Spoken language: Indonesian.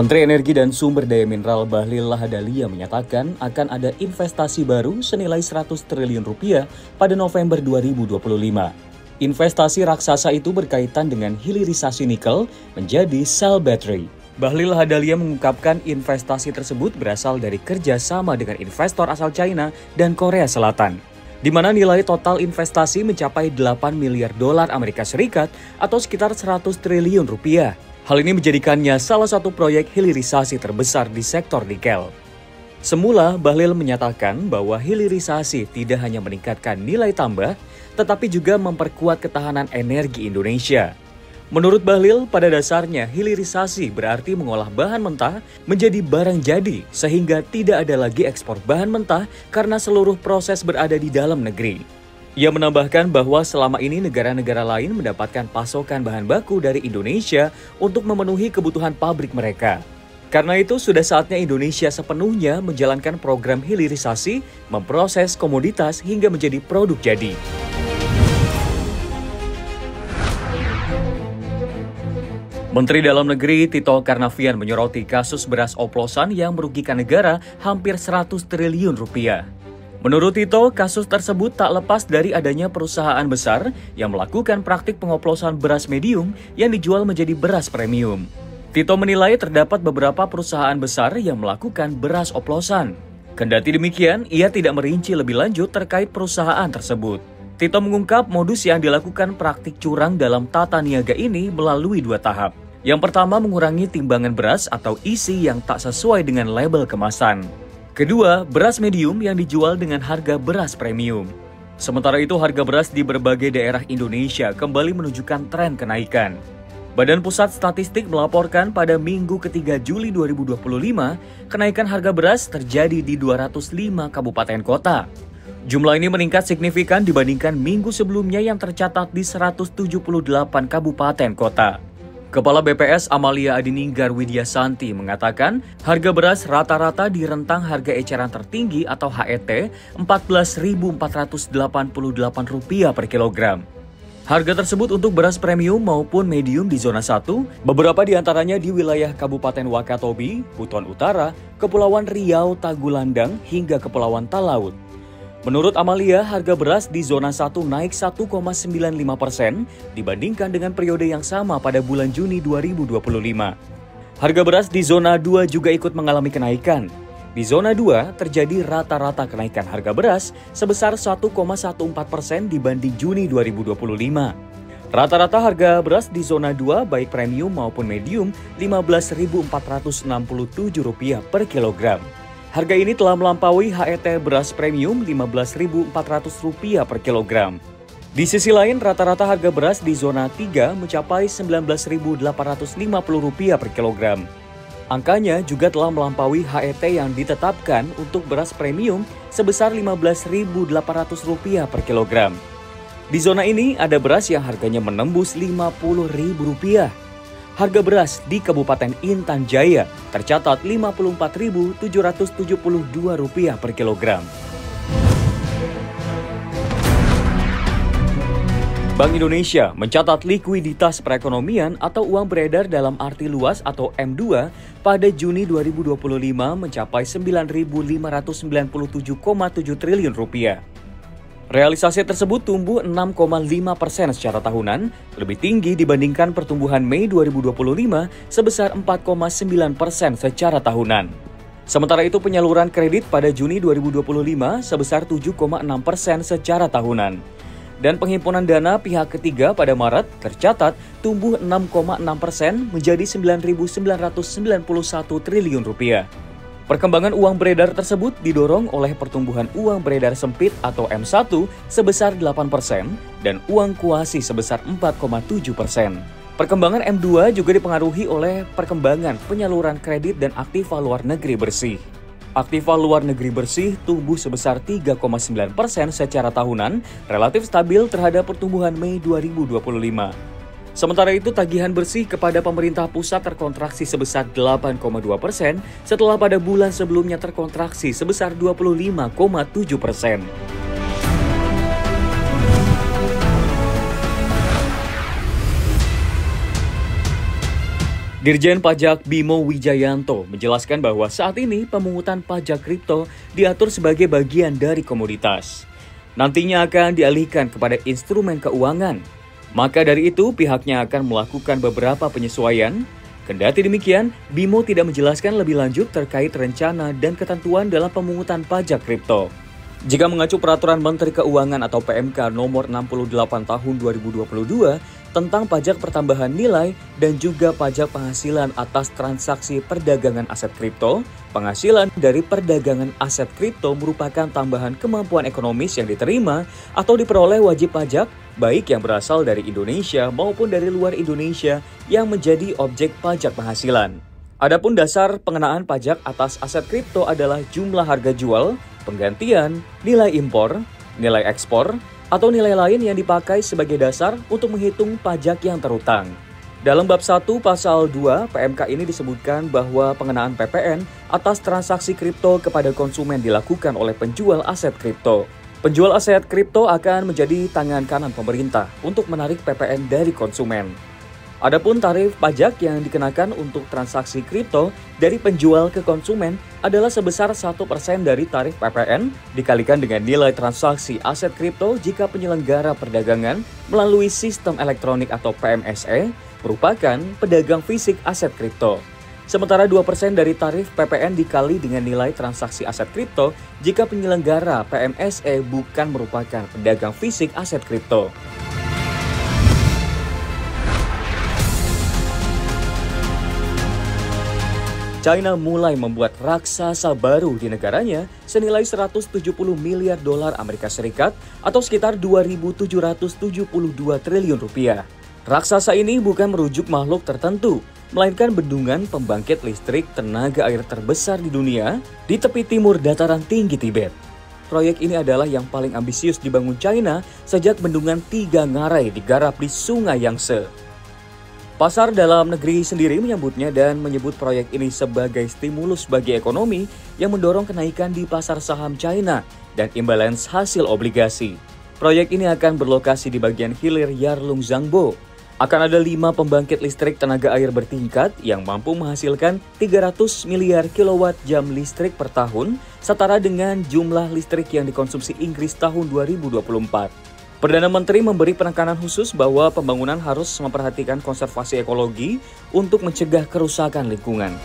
Menteri Energi dan Sumber Daya Mineral Bahlil Lahadalia menyatakan akan ada investasi baru senilai 100 triliun rupiah pada November 2025. Investasi raksasa itu berkaitan dengan hilirisasi nikel menjadi sel baterai. Bahlil Lahadalia mengungkapkan investasi tersebut berasal dari kerjasama dengan investor asal China dan Korea Selatan, di mana nilai total investasi mencapai 8 miliar dolar Amerika Serikat atau sekitar 100 triliun rupiah. Hal ini menjadikannya salah satu proyek hilirisasi terbesar di sektor nikel. Semula, Bahlil menyatakan bahwa hilirisasi tidak hanya meningkatkan nilai tambah, tetapi juga memperkuat ketahanan energi Indonesia. Menurut Bahlil, pada dasarnya hilirisasi berarti mengolah bahan mentah menjadi barang jadi, sehingga tidak ada lagi ekspor bahan mentah karena seluruh proses berada di dalam negeri. Ia menambahkan bahwa selama ini negara-negara lain mendapatkan pasokan bahan baku dari Indonesia untuk memenuhi kebutuhan pabrik mereka. Karena itu sudah saatnya Indonesia sepenuhnya menjalankan program hilirisasi, memproses komoditas hingga menjadi produk jadi. Menteri Dalam Negeri Tito Karnavian menyoroti kasus beras oplosan yang merugikan negara hampir 100 triliun rupiah. Menurut Tito, kasus tersebut tak lepas dari adanya perusahaan besar yang melakukan praktik pengoplosan beras medium yang dijual menjadi beras premium. Tito menilai terdapat beberapa perusahaan besar yang melakukan beras oplosan. Kendati demikian, ia tidak merinci lebih lanjut terkait perusahaan tersebut. Tito mengungkap modus yang dilakukan praktik curang dalam tata niaga ini melalui 2 tahap. Yang pertama, mengurangi timbangan beras atau isi yang tak sesuai dengan label kemasan. Kedua, beras medium yang dijual dengan harga beras premium. Sementara itu, harga beras di berbagai daerah Indonesia kembali menunjukkan tren kenaikan. Badan Pusat Statistik melaporkan pada Minggu ketiga Juli 2025, kenaikan harga beras terjadi di 205 kabupaten kota. Jumlah ini meningkat signifikan dibandingkan minggu sebelumnya yang tercatat di 178 kabupaten kota. Kepala BPS Amalia Adininggar Widyasanti mengatakan harga beras rata-rata di rentang harga eceran tertinggi atau HET Rp14.488 per kilogram. Harga tersebut untuk beras premium maupun medium di zona 1, beberapa di antaranya di wilayah Kabupaten Wakatobi, Buton Utara, Kepulauan Riau, Tagulandang, hingga Kepulauan Talaut. Menurut Amalia, harga beras di zona 1 naik 1,95% dibandingkan dengan periode yang sama pada bulan Juni 2025. Harga beras di zona 2 juga ikut mengalami kenaikan. Di zona 2 terjadi rata-rata kenaikan harga beras sebesar 1,14% dibanding Juni 2025. Rata-rata harga beras di zona 2 baik premium maupun medium Rp15.467 per kilogram. Harga ini telah melampaui HET beras premium Rp15.400 per kilogram. Di sisi lain, rata-rata harga beras di zona 3 mencapai Rp19.850 per kilogram. Angkanya juga telah melampaui HET yang ditetapkan untuk beras premium sebesar Rp15.800 per kilogram. Di zona ini ada beras yang harganya menembus Rp50.000. Harga beras di Kabupaten Intan Jaya tercatat Rp54.772 per kilogram. Bank Indonesia mencatat likuiditas perekonomian atau uang beredar dalam arti luas atau M2 pada Juni 2025 mencapai Rp9.597,7 triliun. Realisasi tersebut tumbuh 6,5% secara tahunan, lebih tinggi dibandingkan pertumbuhan Mei 2025 sebesar 4,9% secara tahunan. Sementara itu penyaluran kredit pada Juni 2025 sebesar 7,6% secara tahunan. Dan penghimpunan dana pihak ketiga pada Maret tercatat tumbuh 6,6% menjadi Rp9.991 triliun. Perkembangan uang beredar tersebut didorong oleh pertumbuhan uang beredar sempit atau M1 sebesar 8% dan uang kuasi sebesar 4,7%. Perkembangan M2 juga dipengaruhi oleh perkembangan penyaluran kredit dan aktiva luar negeri bersih. Aktiva luar negeri bersih tumbuh sebesar 3,9% secara tahunan, relatif stabil terhadap pertumbuhan Mei 2025. Sementara itu, tagihan bersih kepada pemerintah pusat terkontraksi sebesar 8,2% setelah pada bulan sebelumnya terkontraksi sebesar 25,7%. Dirjen Pajak Bimo Wijayanto menjelaskan bahwa saat ini pemungutan pajak kripto diatur sebagai bagian dari komoditas. Nantinya akan dialihkan kepada instrumen keuangan. Maka dari itu pihaknya akan melakukan beberapa penyesuaian. Kendati demikian, Bimo tidak menjelaskan lebih lanjut terkait rencana dan ketentuan dalam pemungutan pajak kripto. Jika mengacu Peraturan Menteri Keuangan atau PMK nomor 68 tahun 2022 tentang pajak pertambahan nilai dan juga pajak penghasilan atas transaksi perdagangan aset kripto, penghasilan dari perdagangan aset kripto merupakan tambahan kemampuan ekonomis yang diterima atau diperoleh wajib pajak baik yang berasal dari Indonesia maupun dari luar Indonesia yang menjadi objek pajak penghasilan. Adapun dasar pengenaan pajak atas aset kripto adalah jumlah harga jual, penggantian, nilai impor, nilai ekspor, atau nilai lain yang dipakai sebagai dasar untuk menghitung pajak yang terutang. Dalam bab 1 pasal 2 PMK ini disebutkan bahwa pengenaan PPN atas transaksi kripto kepada konsumen dilakukan oleh penjual aset kripto. Penjual aset kripto akan menjadi tangan kanan pemerintah untuk menarik PPN dari konsumen. Adapun tarif pajak yang dikenakan untuk transaksi kripto dari penjual ke konsumen adalah sebesar 1% dari tarif PPN dikalikan dengan nilai transaksi aset kripto jika penyelenggara perdagangan melalui sistem elektronik atau PMSE merupakan pedagang fisik aset kripto. Sementara 2% dari tarif PPN dikali dengan nilai transaksi aset kripto jika penyelenggara PMSE bukan merupakan pedagang fisik aset kripto. China mulai membuat raksasa baru di negaranya senilai 170 miliar dolar Amerika Serikat atau sekitar 2.772 triliun rupiah. Raksasa ini bukan merujuk makhluk tertentu, melainkan bendungan pembangkit listrik tenaga air terbesar di dunia di tepi timur dataran tinggi Tibet. Proyek ini adalah yang paling ambisius dibangun China sejak bendungan 3 ngarai digarap di Sungai Yangtze. Pasar dalam negeri sendiri menyambutnya dan menyebut proyek ini sebagai stimulus bagi ekonomi yang mendorong kenaikan di pasar saham China dan imbalance hasil obligasi. Proyek ini akan berlokasi di bagian hilir Yarlung Zangbo. Akan ada 5 pembangkit listrik tenaga air bertingkat yang mampu menghasilkan 300 miliar kilowatt jam listrik per tahun, setara dengan jumlah listrik yang dikonsumsi Inggris tahun 2024. Perdana Menteri memberi penekanan khusus bahwa pembangunan harus memperhatikan konservasi ekologi untuk mencegah kerusakan lingkungan.